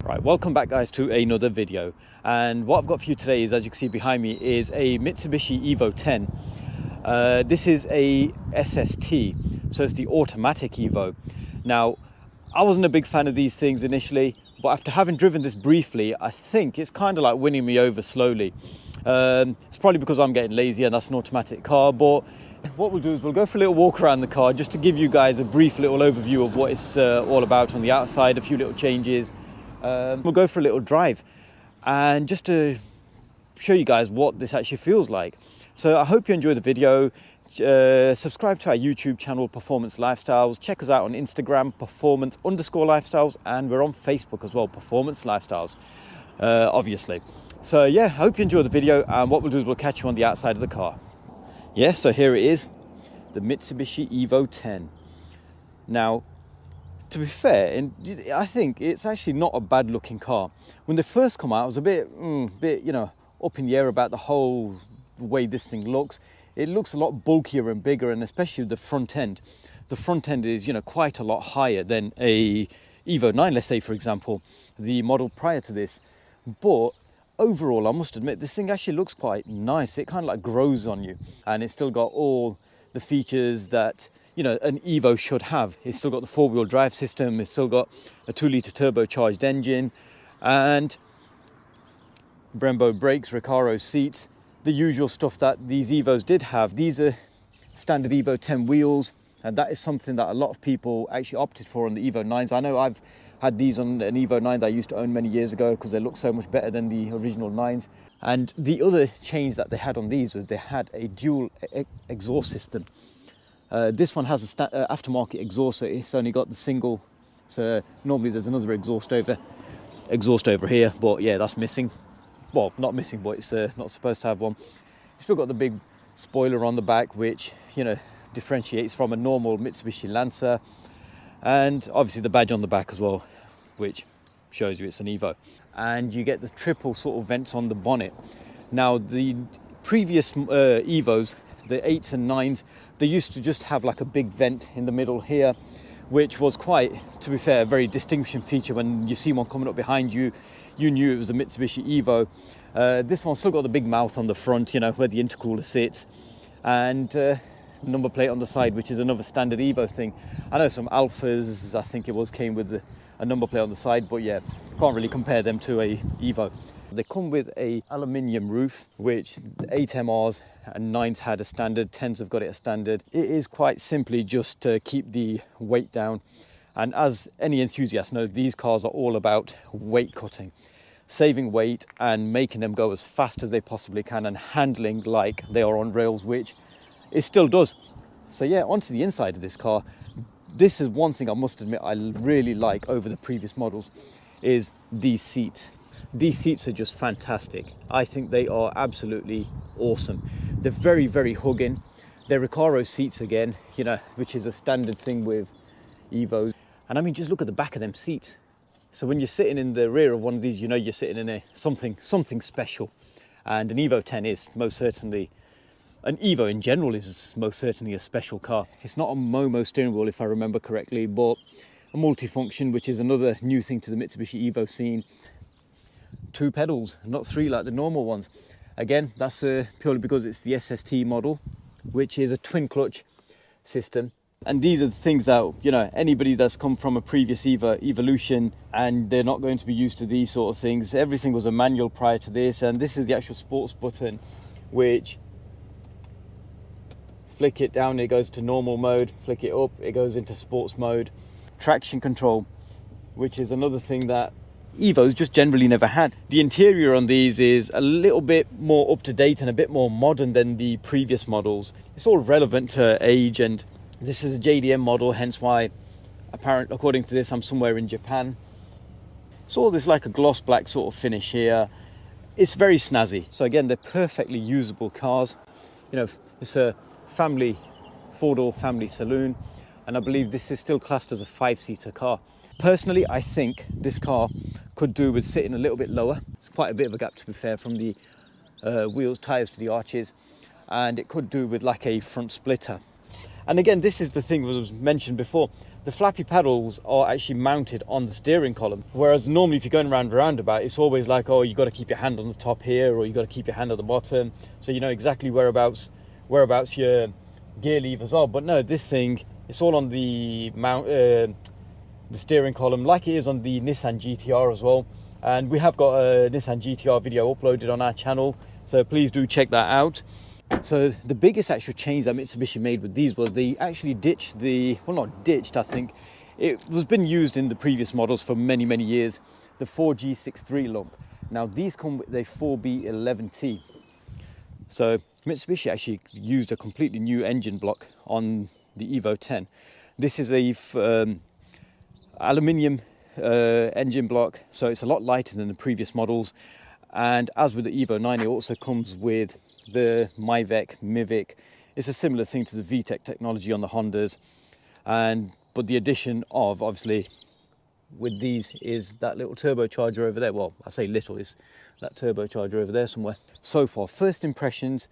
Right, welcome back guys to another video, and what I've got for you today is, as you can see behind me, is a Mitsubishi Evo 10. This is a SST, so it's the automatic Evo. Now, I wasn't a big fan of these things initially, but after having driven this briefly, I think it's kind of like winning me over slowly. It's probably because I'm getting lazy and that's an automatic car, but what we'll do is we'll go for a little walk around the car just to give you guys a brief little overview of what it's all about on the outside, a few little changes. We'll go for a little drive and just to show you guys what this actually feels like. So I hope you enjoy the video. Subscribe to our YouTube channel, Performance Lifestyles. Check us out on Instagram, performance_lifestyles, and we're on Facebook as well, Performance Lifestyles, obviously. So yeah, I hope you enjoy the video, and what we'll do is we'll catch you on the outside of the car. Yeah, so here it is, the Mitsubishi Evo 10. Now, to be fair, I think it's actually not a bad looking car. When they first come out, I was a bit, you know, up in the air about the whole way this thing looks. It looks a lot bulkier and bigger, and especially the front end. The front end is, you know, quite a lot higher than a Evo 9, let's say, for example, the model prior to this. But overall, I must admit, this thing actually looks quite nice. It kind of like grows on you, and it's still got all the features that, you know, an Evo should have. It's still got the four-wheel drive system. It's still got a 2-litre turbocharged engine and Brembo brakes, Recaro seats, the usual stuff that these Evos did have. These are standard Evo 10 wheels, and that is something that a lot of people actually opted for on the Evo 9s. I know I've had these on an Evo 9 that I used to own many years ago because they look so much better than the original 9s. And the other change that they had on these was they had a dual exhaust system. This one has an aftermarket exhaust, so it's only got the single. So normally there's another exhaust over here, but yeah, that's missing. Well, not missing, but it's not supposed to have one. It's still got the big spoiler on the back, which, you know, differentiates from a normal Mitsubishi Lancer, and obviously the badge on the back as well, which shows you it's an Evo. And you get the triple sort of vents on the bonnet. Now, the previous Evos, the 8s and 9s, they used to just have like a big vent in the middle here, which was quite, to be fair, a very distinguishing feature. When you see one coming up behind you, you knew it was a Mitsubishi Evo. This one's still got the big mouth on the front, you know, where the intercooler sits, and number plate on the side, which is another standard Evo thing. I know some Alphas, I think it was, came with a number plate on the side, but yeah, can't really compare them to a Evo. They come with a aluminium roof, which the 8MRs and 9s had a standard, 10s have got it a standard. It is quite simply just to keep the weight down. And as any enthusiast knows, these cars are all about weight cutting, saving weight and making them go as fast as they possibly can and handling like they are on rails, which it still does. So yeah, onto the inside of this car. This is one thing I must admit I really like over the previous models, is these seats. These seats are just fantastic. I think they are absolutely awesome. They're very, very hugging. They're Recaro seats again, you know, which is a standard thing with Evos. And I mean, just look at the back of them seats. So when you're sitting in the rear of one of these, you know you're sitting in something special. And an Evo 10 is most certainly, an Evo in general is most certainly a special car. It's not a Momo steering wheel, if I remember correctly, but a multifunction, which is another new thing to the Mitsubishi Evo scene. 2 pedals, not 3 like the normal ones. Again, that's purely because it's the SST model, which is a twin clutch system. And these are the things that, you know, anybody that's come from a previous Evolution and they're not going to be used to these sort of things. Everything was a manual prior to this, and this is the actual sports button, which flick it down, it goes to normal mode, flick it up, it goes into sports mode. Traction control, which is another thing that Evos just generally never had. The interior on these is a little bit more up to date and a bit more modern than the previous models. It's all relevant to age, and this is a JDM model, hence why, according to this, I'm somewhere in Japan. It's all this like a gloss black sort of finish here. It's very snazzy. So again, they're perfectly usable cars. You know, it's a family, 4-door family saloon, and I believe this is still classed as a 5-seater car. Personally, I think this car could do with sitting a little bit lower. It's quite a bit of a gap, to be fair, from the wheels, tyres to the arches, and it could do with like a front splitter. And again, this is the thing that was mentioned before. the flappy pedals are actually mounted on the steering column. Whereas normally if you're going around a roundabout, it's always like, oh, you got to keep your hand on the top here, or you got to keep your hand on the bottom, so you know exactly whereabouts your gear levers are. But no, this thing, it's all on the the steering column, like it is on the Nissan GTR as well. And we have got a Nissan GTR video uploaded on our channel, so please do check that out. So the biggest actual change that Mitsubishi made with these was they actually ditched the, well, not ditched, I think it was been used in the previous models for many years, the 4G63 lump. Now these come with a 4B11T. So Mitsubishi actually used a completely new engine block on the Evo 10. This is a aluminium engine block, so it's a lot lighter than the previous models. And as with the Evo 9, it also comes with the Mivic. It's a similar thing to the VTEC technology on the Hondas, but the addition of, obviously, with these is that little turbocharger over there. Well, I say little, is that turbocharger over there somewhere. So far, first impressions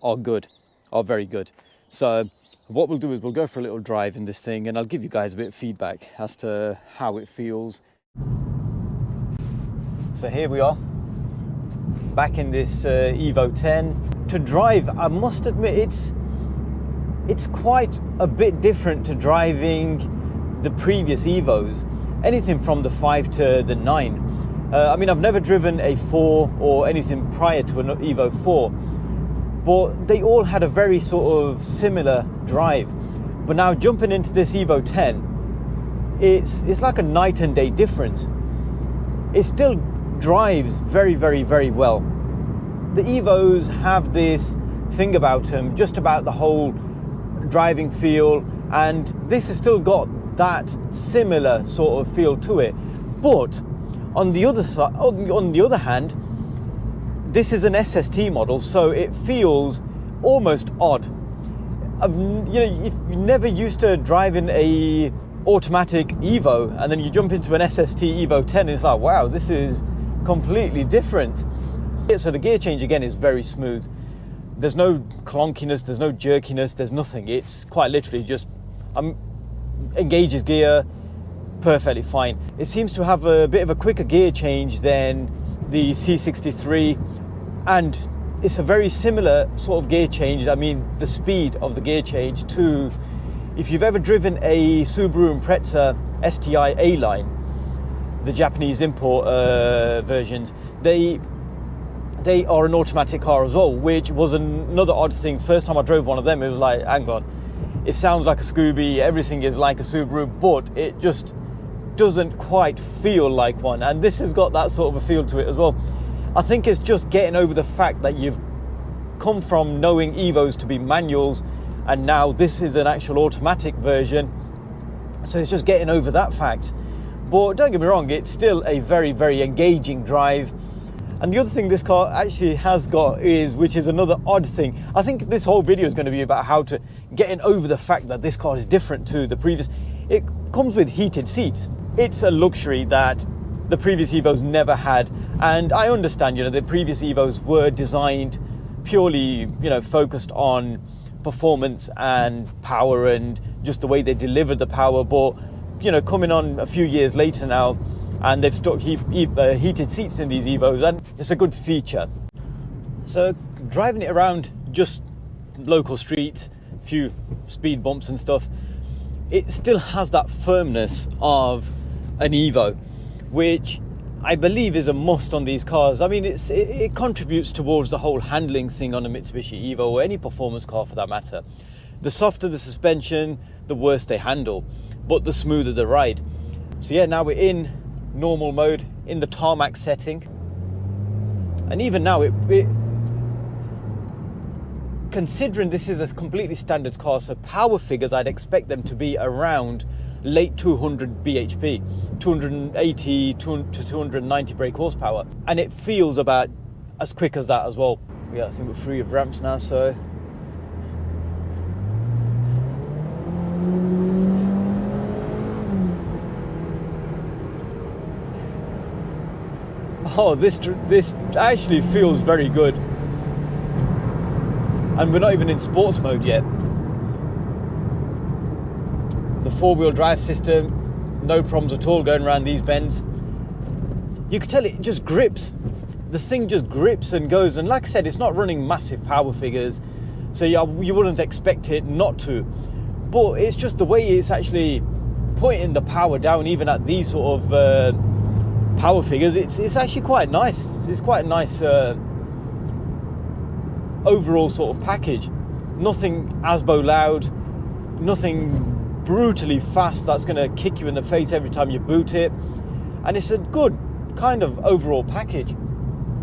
are good, are very good. So what we'll do is we'll go for a little drive in this thing, and I'll give you guys a bit of feedback as to how it feels. So here we are, back in this Evo 10. To drive, I must admit, it's quite a bit different to driving the previous Evos, anything from the 5 to the 9. I mean, I've never driven a 4 or anything prior to an Evo 4, but they all had a very sort of similar drive. But now jumping into this Evo 10, it's like a night and day difference. It still drives very well. The Evos have this thing about them, just about the whole driving feel, and this has still got that similar sort of feel to it. But on the other hand, this is an SST model, so it feels almost odd. If you're never used to driving a automatic Evo and then you jump into an SST Evo 10, it's like, wow, this is completely different. So the gear change again is very smooth. There's no clunkiness, there's no jerkiness, there's nothing. It's quite literally just engages gear perfectly fine. It seems to have a bit of a quicker gear change than the C63, and it's a very similar sort of gear change. I mean, the speed of the gear change to, if you've ever driven a Subaru Impreza STI A-Line, the Japanese import versions, they are an automatic car as well, which was another odd thing. First time I drove one of them, it was like, hang on, it sounds like a Scooby, everything is like a Subaru, but it just doesn't quite feel like one. And this has got that sort of a feel to it as well. I think it's just getting over the fact that you've come from knowing Evos to be manuals, and now this is an actual automatic version. So it's just getting over that fact. But don't get me wrong, it's still a very engaging drive. And the other thing this car actually has got is, which is another odd thing, I think this whole video is going to be about how to getting over the fact that this car is different to the previous. It comes with heated seats. It's a luxury that the previous Evos never had. And I understand, the previous Evos were designed purely, focused on performance and power and just the way they delivered the power. But, coming on a few years later now, and they've stuck heated seats in these Evos, and it's a good feature. So driving it around just local streets, a few speed bumps and stuff, it still has that firmness of an Evo, which I believe is a must on these cars. I mean, it contributes towards the whole handling thing on a Mitsubishi Evo, or any performance car for that matter. The softer the suspension, the worse they handle, but the smoother the ride. So yeah, now we're in normal mode, in the tarmac setting, and even now considering this is a completely standard car, so power figures, I'd expect them to be around late 200 bhp, 280 to 290 brake horsepower, and it feels about as quick as that as well. Yeah, I think we're free of ramps now, so oh, this actually feels very good. And we're not even in sports mode yet. The four-wheel drive system, no problems at all going around these bends. You can tell it just grips. The thing just grips and goes, and like I said, it's not running massive power figures, so you wouldn't expect it not to, but it's just the way it's actually putting the power down, even at these sort of power figures. It's actually quite nice. It's quite a nice overall sort of package. Nothing asbo loud, nothing brutally fast that's going to kick you in the face every time you boot it, and it's a good kind of overall package.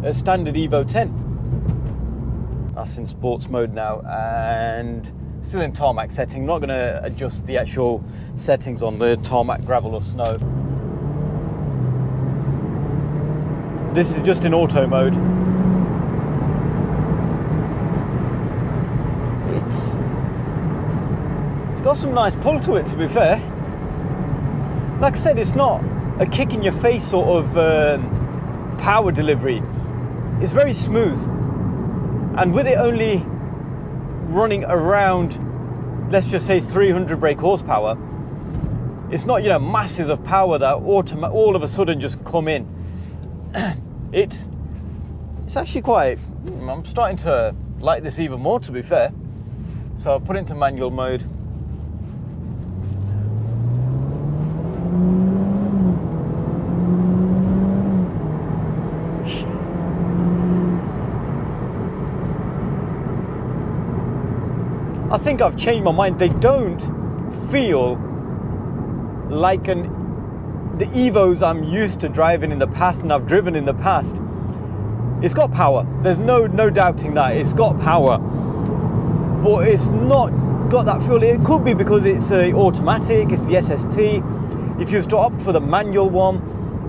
A standard Evo 10. That's in sports mode now, and still in tarmac setting. Not going to adjust the actual settings on the tarmac, gravel or snow. This is just in auto mode. It's got some nice pull to it, to be fair. Like I said, it's not a kick in your face sort of power delivery. It's very smooth, and with it only running around, let's just say 300 brake horsepower, it's not, you know, masses of power that all of a sudden just come in. It's actually quite, I'm starting to like this even more, to be fair. So I'll put it into manual mode. I think I've changed my mind. They don't feel like the Evos I'm used to driving in the past and I've driven in the past. It's got power. There's no doubting that. It's got power. But it's not got that feel. It could be because it's automatic, it's the SST. If you was to opt for the manual one,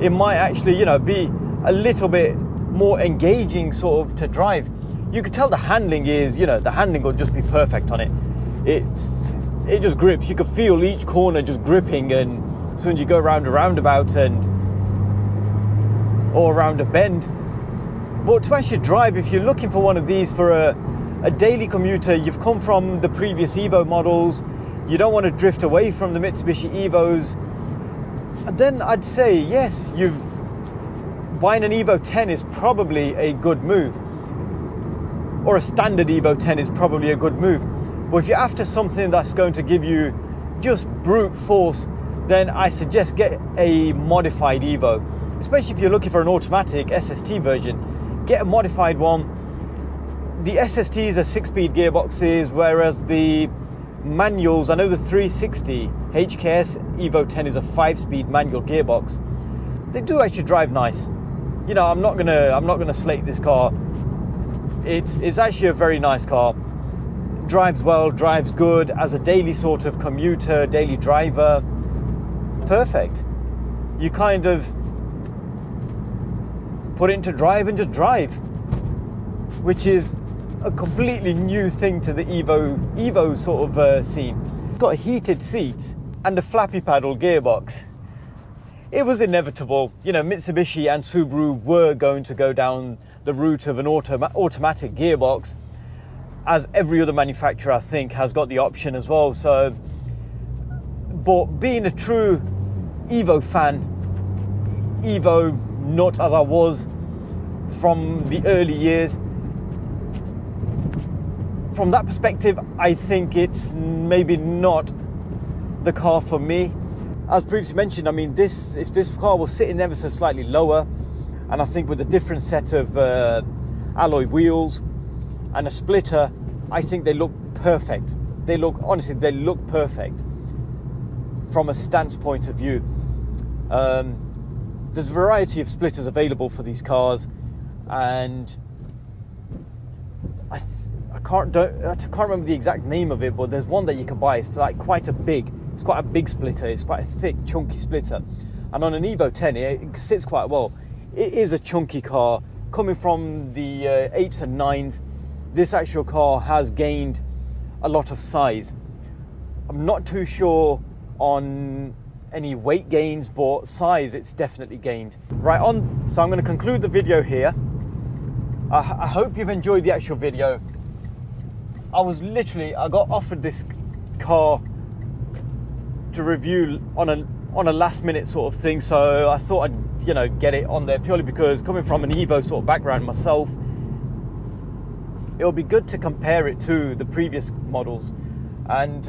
it might actually, you know, be a little bit more engaging sort of to drive. You could tell the handling is, you know, the handling will just be perfect on it. It just grips. You could feel each corner just gripping, and as soon as you go around a roundabout or around a bend. But to actually drive, if you're looking for one of these for a daily commuter, you've come from the previous Evo models, you don't want to drift away from the Mitsubishi Evos, then I'd say yes, buying an Evo 10 is probably a good move. Or a standard Evo 10 is probably a good move. But if you're after something that's going to give you just brute force, then I suggest get a modified Evo. Especially if you're looking for an automatic SST version, get a modified one. The SSTs are 6-speed gearboxes, whereas the manuals, I know the 360 HKS Evo 10 is a 5-speed manual gearbox. They do actually drive nice. You know, I'm not gonna slate this car. It's actually a very nice car. Drives well, drives good as a daily sort of commuter, daily driver. Perfect. You kind of put it into drive and just drive, which is a completely new thing to the Evo sort of scene. It's got heated seats and a flappy paddle gearbox. It was inevitable. You know, Mitsubishi and Subaru were going to go down the route of an automatic gearbox, as every other manufacturer, I think, has got the option as well. So, but being a true Evo fan, Evo nut as I was from the early years, from that perspective, I think it's maybe not the car for me. As previously mentioned, I mean, if this car was sitting ever so slightly lower, and I think with a different set of alloy wheels and a splitter, I think they look perfect. Honestly, they look perfect from a stance point of view. There's a variety of splitters available for these cars, and I can't remember the exact name of it, but there's one that you can buy. It's like quite a big splitter. It's quite a thick, chunky splitter, and on an Evo 10, it sits quite well. It is a chunky car coming from the 8s and 9s. This actual car has gained a lot of size. I'm not too sure on any weight gains, but size it's definitely gained. Right on, so I'm going to conclude the video here. I hope you've enjoyed the actual video. I got offered this car to review on a last minute sort of thing, so I thought I'd get it on there purely because coming from an Evo sort of background myself, it'll be good to compare it to the previous models. And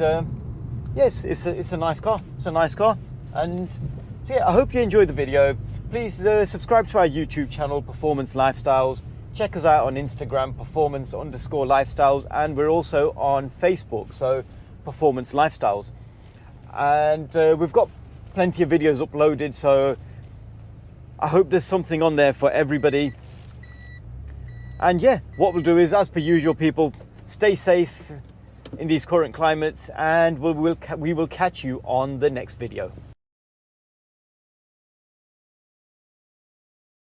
yes, it's a nice car. It's a nice car. And so yeah, I hope you enjoyed the video. Please subscribe to our YouTube channel, Performance Lifestyles. Check us out on Instagram, performance_lifestyles, and we're also on Facebook, so Performance Lifestyles. And we've got plenty of videos uploaded, so I hope there's something on there for everybody. And yeah, what we'll do is, as per usual, people, stay safe in these current climates, and we will catch you on the next video.